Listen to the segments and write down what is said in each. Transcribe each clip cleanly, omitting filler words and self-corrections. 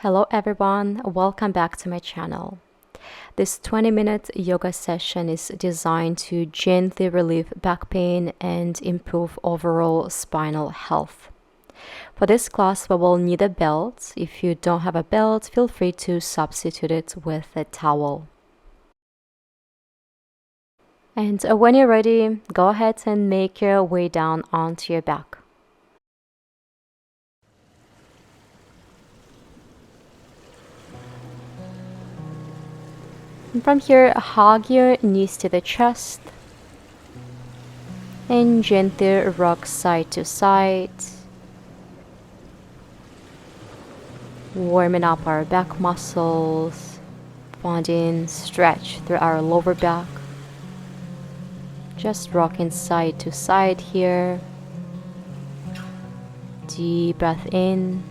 Hello everyone, welcome back to my channel. This 20-minute yoga session is designed to gently relieve back pain and improve overall spinal health. For this class, we will need a belt. If you don't have a belt, feel free to substitute it with a towel. And when you're ready, go ahead and make your way down onto your back. And from here, hug your knees to the chest and gently rock side to side, warming up our back muscles, finding stretch through our lower back. Just rocking side to side here. Deep breath in,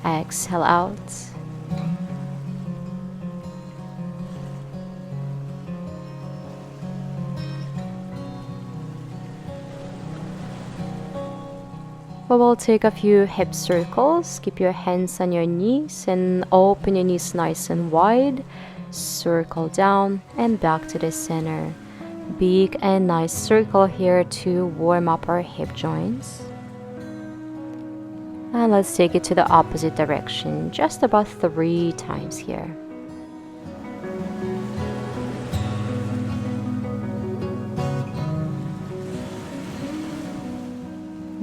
exhale out. We will take a few hip circles. Keep your hands on your knees and open your knees nice and wide. Circle down and back to the center. Big and nice circle here to warm up our hip joints. And let's take it to the opposite direction, just about 3 times here.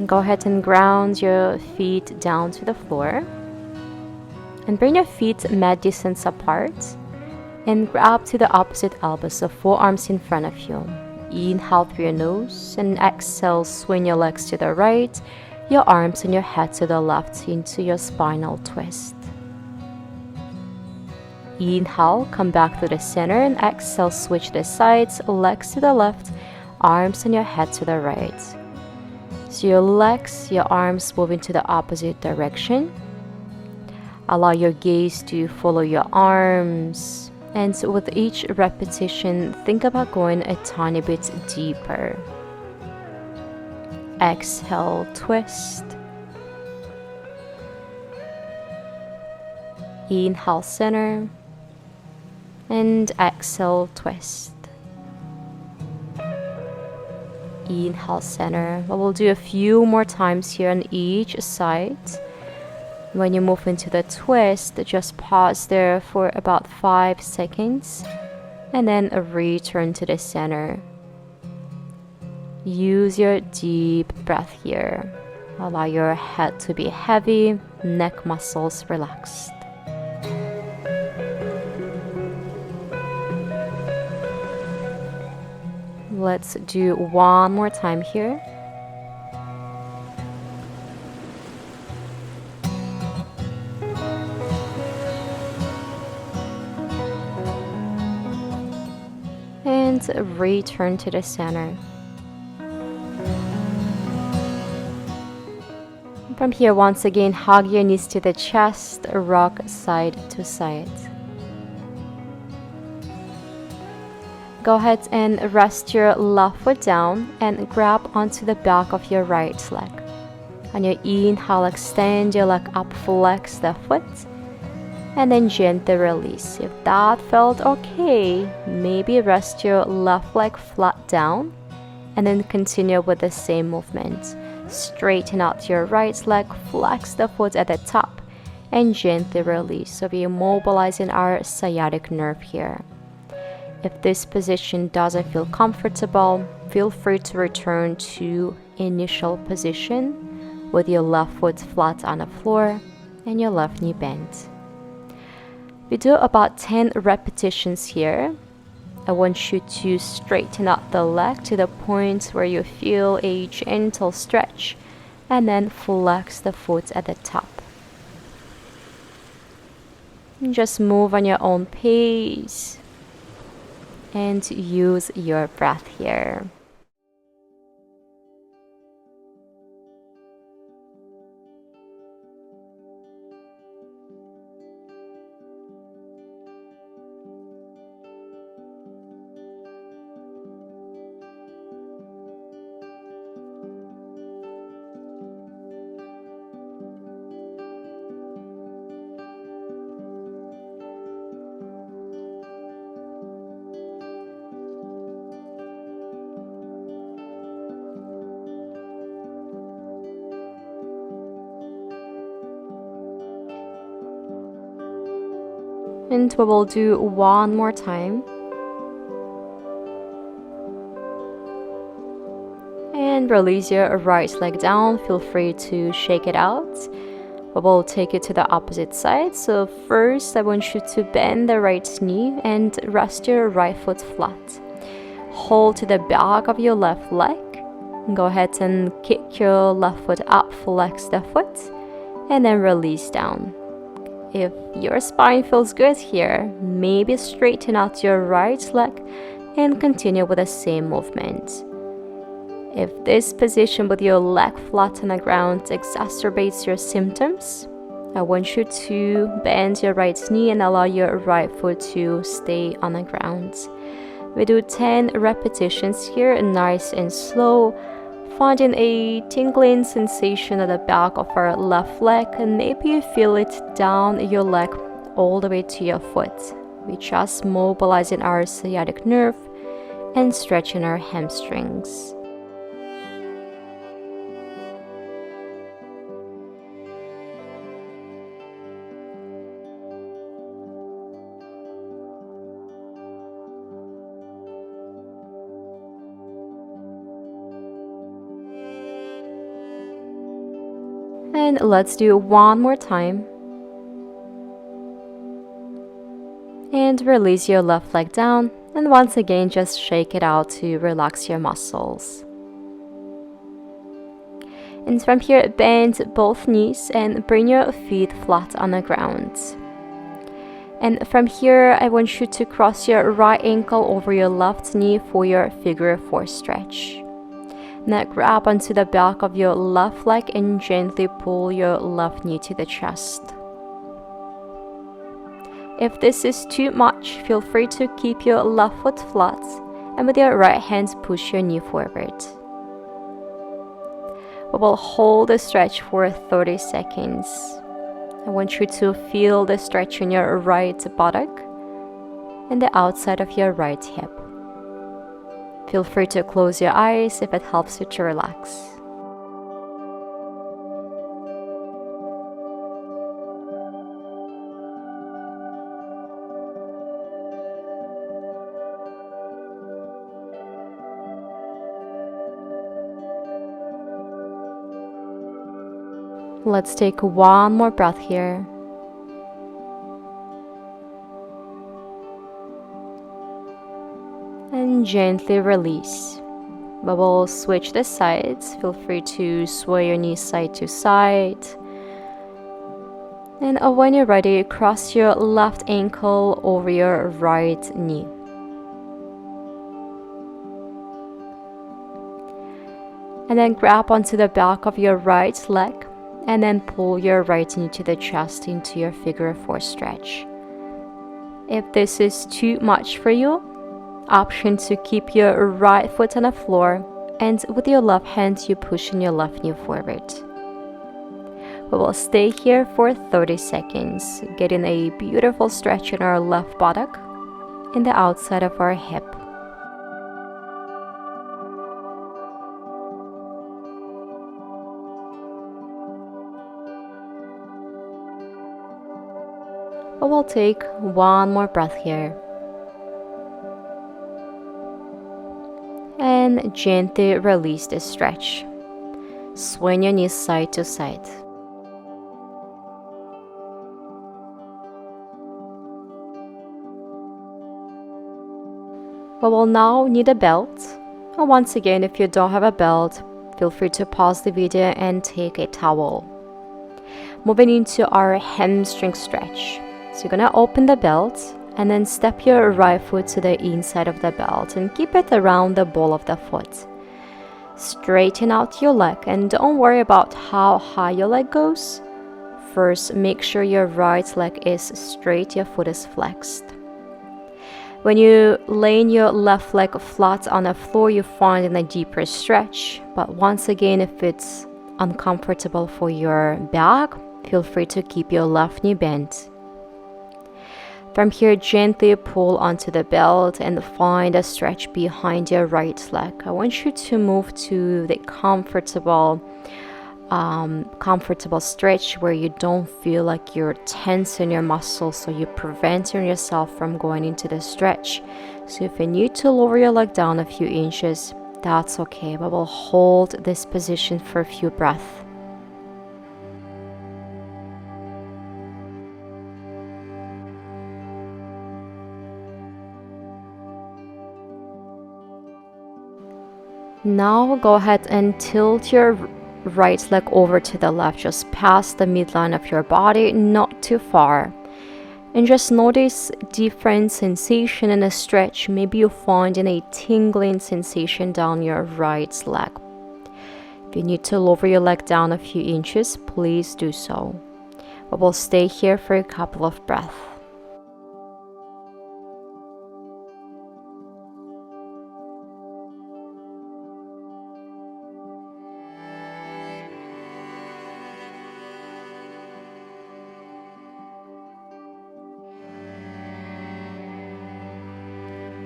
Go ahead and ground your feet down to the floor. And bring your feet mat distance apart. And grab to the opposite elbows, so forearms in front of you. Inhale through your nose and exhale, swing your legs to the right, your arms and your head to the left into your spinal twist. Inhale, come back to the center and exhale, switch the sides, legs to the left, arms and your head to the right. So your legs, your arms move into the opposite direction. Allow your gaze to follow your arms. And so with each repetition, think about going a tiny bit deeper. Exhale, twist. Inhale, center. And exhale, twist. Inhale, center. We'll do a few more times here on each side. When you move into the twist, just pause there for about 5 seconds and then return to the center. Use your deep breath here. Allow your head to be heavy, neck muscles relaxed. Let's do one more time here. And return to the center. From here, once again, hug your knees to the chest, rock side to side. Go ahead and rest your left foot down and grab onto the back of your right leg. On your inhale, extend your leg up, flex the foot, and then gently release. If that felt okay, maybe rest your left leg flat down and then continue with the same movement. Straighten out your right leg, flex the foot at the top, and gently release. So we're mobilizing our sciatic nerve here. If this position doesn't feel comfortable, feel free to return to initial position with your left foot flat on the floor and your left knee bent. We do about 10 repetitions here. I want you to straighten out the leg to the point where you feel a gentle stretch and then flex the foot at the top. And just move on your own pace and use your breath here. And we will do one more time. And release your right leg down. Feel free to shake it out. We will take it to the opposite side. So first, I want you to bend the right knee and rest your right foot flat. Hold to the back of your left leg. Go ahead and kick your left foot up, flex the foot, and then release down. If your spine feels good here, maybe straighten out your right leg and continue with the same movement. If this position with your leg flat on the ground exacerbates your symptoms, I want you to bend your right knee and allow your right foot to stay on the ground. We do 10 repetitions here, nice and slow, finding a tingling sensation at the back of our left leg, and maybe you feel it down your leg all the way to your foot. We just mobilizing our sciatic nerve and stretching our hamstrings. And let's do one more time. And release your left leg down. And once again, just shake it out to relax your muscles. And from here, bend both knees and bring your feet flat on the ground. And from here, I want you to cross your right ankle over your left knee for your figure 4 stretch. Now grab onto the back of your left leg and gently pull your left knee to the chest. If this is too much, feel free to keep your left foot flat and with your right hand push your knee forward. We will hold the stretch for 30 seconds. I want you to feel the stretch in your right buttock and the outside of your right hip. Feel free to close your eyes if it helps you to relax. Let's take one more breath here. And gently release. We will switch the sides. Feel free to sway your knees side to side. And when you're ready, cross your left ankle over your right knee. And then grab onto the back of your right leg and then pull your right knee to the chest into your figure 4 stretch. If this is too much for you, option to keep your right foot on the floor and with your left hand you push in your left knee forward. We will stay here for 30 seconds, getting a beautiful stretch in our left buttock and the outside of our hip. We will take one more breath here. And gently release the stretch. Swing your knees side to side. We will now need a belt. And once again, if you don't have a belt, feel free to pause the video and take a towel. Moving into our hamstring stretch. So you're gonna open the belt and then step your right foot to the inside of the belt and keep it around the ball of the foot. Straighten out your leg and don't worry about how high your leg goes. First, make sure your right leg is straight, your foot is flexed. When you lay your left leg flat on the floor, you find a deeper stretch. But once again, if it's uncomfortable for your back, feel free to keep your left knee bent. From here, gently pull onto the belt and find a stretch behind your right leg. I want you to move to the comfortable comfortable stretch where you don't feel like you're tensing your muscles, so you're preventing yourself from going into the stretch. So if you need to lower your leg down a few inches, that's okay, but we'll hold this position for a few breaths. Now go ahead and tilt your right leg over to the left, just past the midline of your body, not too far. And just notice different sensation in a stretch. Maybe you're finding a tingling sensation down your right leg. If you need to lower your leg down a few inches, please do so. But we'll stay here for a couple of breaths.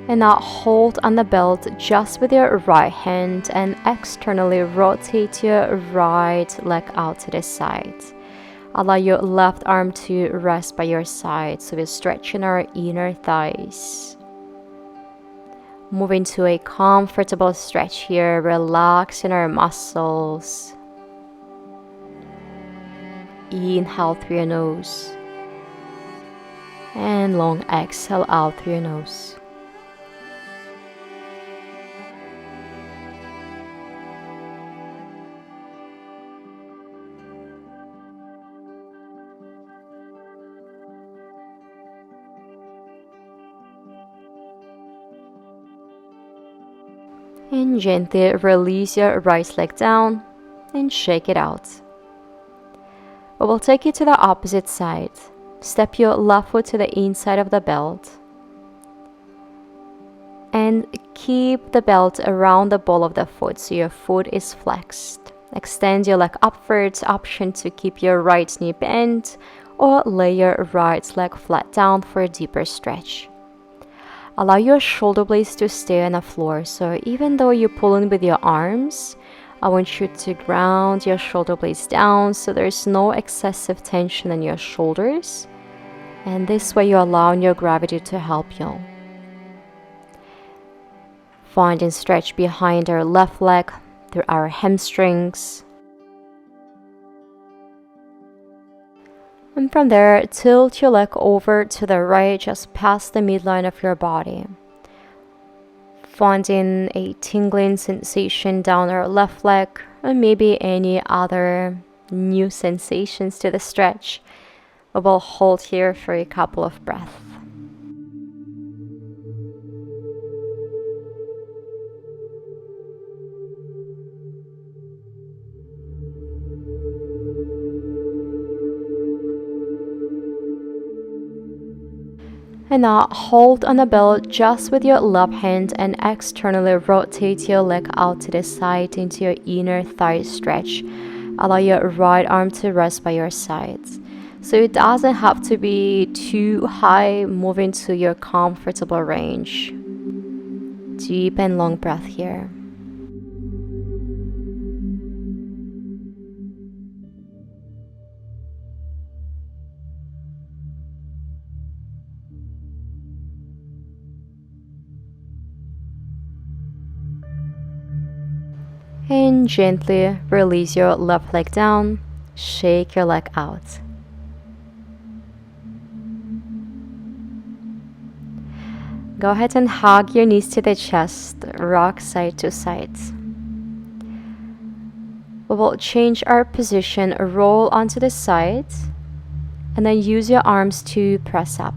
And now hold on the belt just with your right hand and externally rotate your right leg out to the side. Allow your left arm to rest by your side, so we're stretching our inner thighs. Move into a comfortable stretch here, relaxing our muscles. Inhale through your nose and long exhale out through your nose. And gently release your right leg down and shake it out. We will take it to the opposite side. Step your left foot to the inside of the belt and keep the belt around the ball of the foot so your foot is flexed. Extend your leg upwards, option to keep your right knee bent or lay your right leg flat down for a deeper stretch. Allow your shoulder blades to stay on the floor, so even though you're pulling with your arms, I want you to ground your shoulder blades down so there's no excessive tension in your shoulders. And this way you're allowing your gravity to help you. Find and stretch behind our left leg through our hamstrings. And from there, tilt your leg over to the right, just past the midline of your body. Finding a tingling sensation down our left leg, and maybe any other new sensations to the stretch. We will hold here for a couple of breaths. And now hold on the belt just with your left hand and externally rotate your leg out to the side into your inner thigh stretch. Allow your right arm to rest by your sides. So it doesn't have to be too high, move into your comfortable range. Deep and long breath here. And gently release your left leg down, shake your leg out. Go ahead and hug your knees to the chest, rock side to side. We will change our position, roll onto the side, and then use your arms to press up.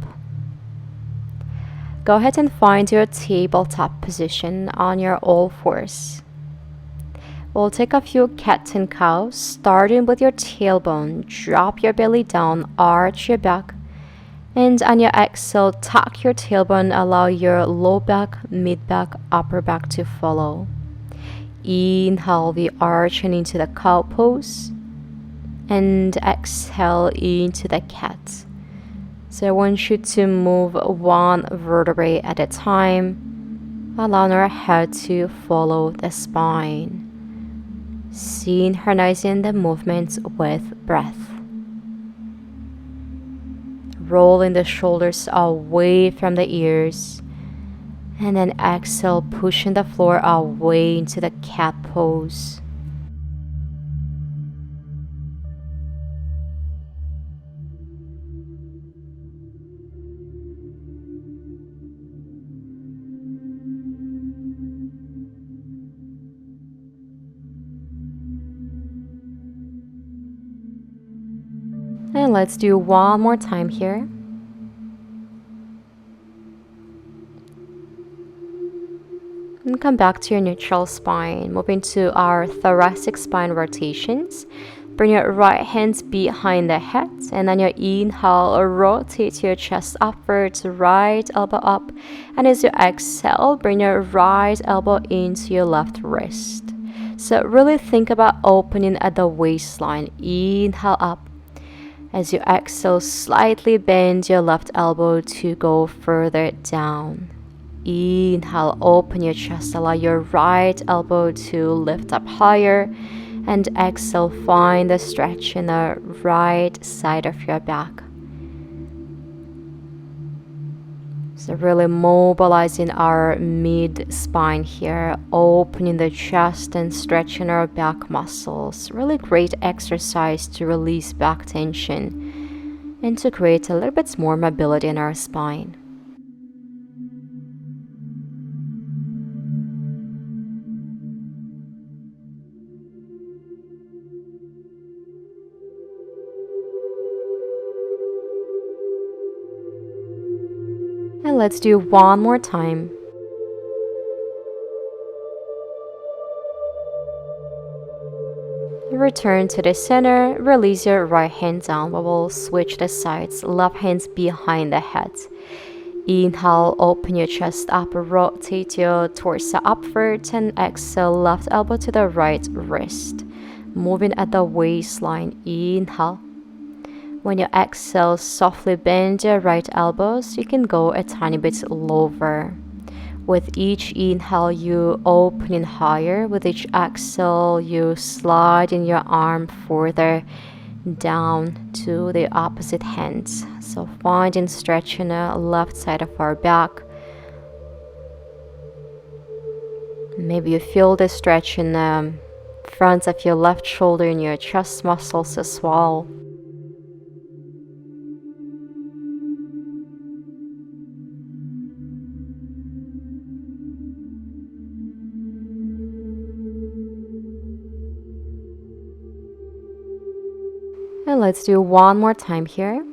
Go ahead and find your tabletop position on your all fours. We'll take a few cat and cow, starting with your tailbone. Drop your belly down, arch your back, and on your exhale, tuck your tailbone. Allow your low back, mid back, upper back to follow. Inhale, we arching into the cow pose, and exhale into the cat. So I want you to move one vertebrae at a time, allowing our head to follow the spine. Synchronizing the movements with breath. Rolling the shoulders away from the ears. And then exhale, pushing the floor away into the cat pose. And let's do one more time here. And come back to your neutral spine. Moving to our thoracic spine rotations. Bring your right hands behind the head. And on your inhale, rotate your chest upwards, right elbow up. And as you exhale, bring your right elbow into your left wrist. So really think about opening at the waistline. Inhale up. As you exhale, slightly bend your left elbow to go further down. Inhale, open your chest, allow your right elbow to lift up higher. And exhale, find the stretch in the right side of your back. So really mobilizing our mid-spine here, opening the chest and stretching our back muscles. Really great exercise to release back tension and to create a little bit more mobility in our spine. And let's do one more time. Return to the center, release your right hand down. We will switch the sides, left hands behind the head. Inhale, open your chest up, rotate your torso upwards, and exhale, left elbow to the right wrist. Moving at the waistline, inhale. When you exhale, softly bend your right elbow so you can go a tiny bit lower. With each inhale, you open higher. With each exhale, you slide in your arm further down to the opposite hand. So finding stretch in the left side of our back. Maybe you feel the stretch in the front of your left shoulder and your chest muscles as well. And let's do one more time here.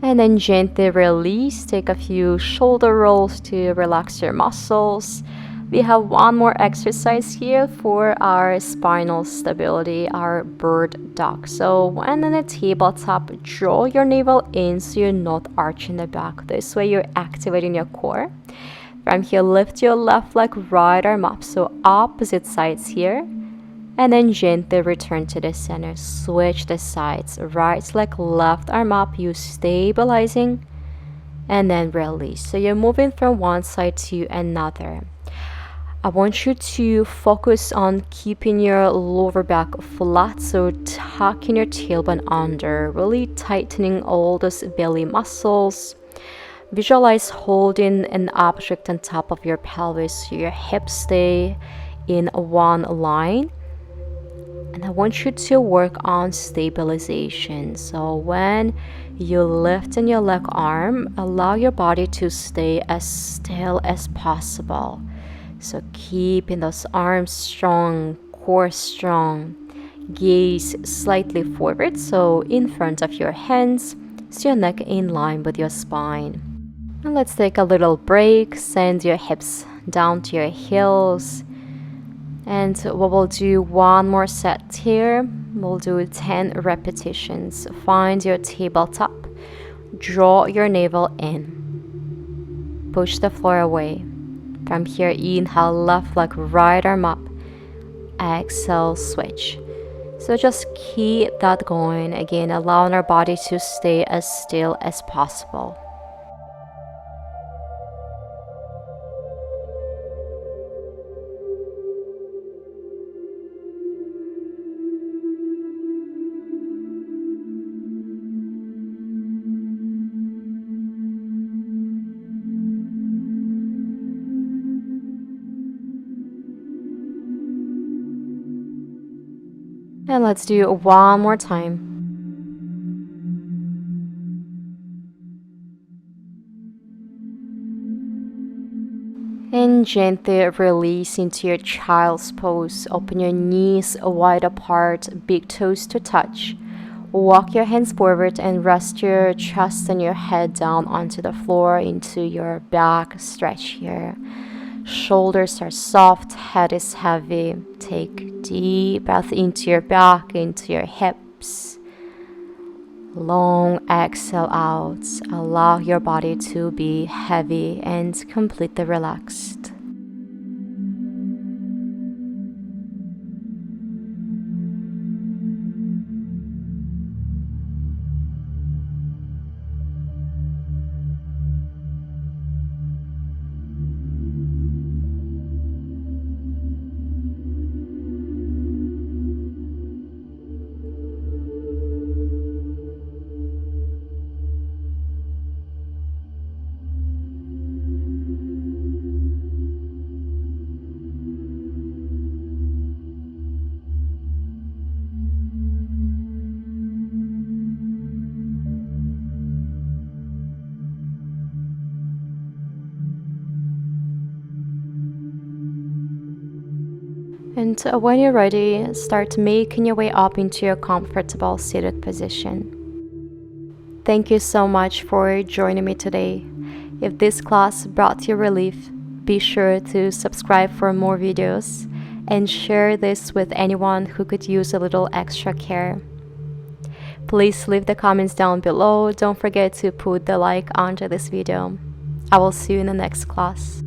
And then gently release. Take a few shoulder rolls to relax your muscles. We have one more exercise here for our spinal stability, our bird dog. So when on the tabletop, draw your navel in so you're not arching the back. This way you're activating your core. From here, lift your left leg, right arm up. So opposite sides here. And then gently return to the center. Switch the sides. Right leg, left arm up. You stabilizing. And then release. So you're moving from one side to another. I want you to focus on keeping your lower back flat. So tucking your tailbone under. Really tightening all those belly muscles. Visualize holding an object on top of your pelvis so your hips stay in one line. And I want you to work on stabilization. So when you lift in your leg arm, allow your body to stay as still as possible. So keeping those arms strong, core strong, gaze slightly forward, so in front of your hands, so your neck in line with your spine. And let's take a little break. Send your hips down to your heels. And we will do one more set here. We'll do 10 repetitions. Find your tabletop. Draw your navel in. Push the floor away. From here, inhale, left leg, right arm up. Exhale, switch. So just keep that going. Again, allowing our body to stay as still as possible. And let's do one more time. And gently release into your child's pose. Open your knees wide apart, big toes to touch. Walk your hands forward and rest your chest and your head down onto the floor into your back. Stretch here. Shoulders are soft, head is heavy. Take deep breath into your back, into your hips. Long exhale out. Allow your body to be heavy and completely relaxed. And when you're ready, start making your way up into your comfortable seated position. Thank you so much for joining me today. If this class brought you relief, be sure to subscribe for more videos and share this with anyone who could use a little extra care. Please leave the comments down below. Don't forget to put the like onto this video. I will see you in the next class.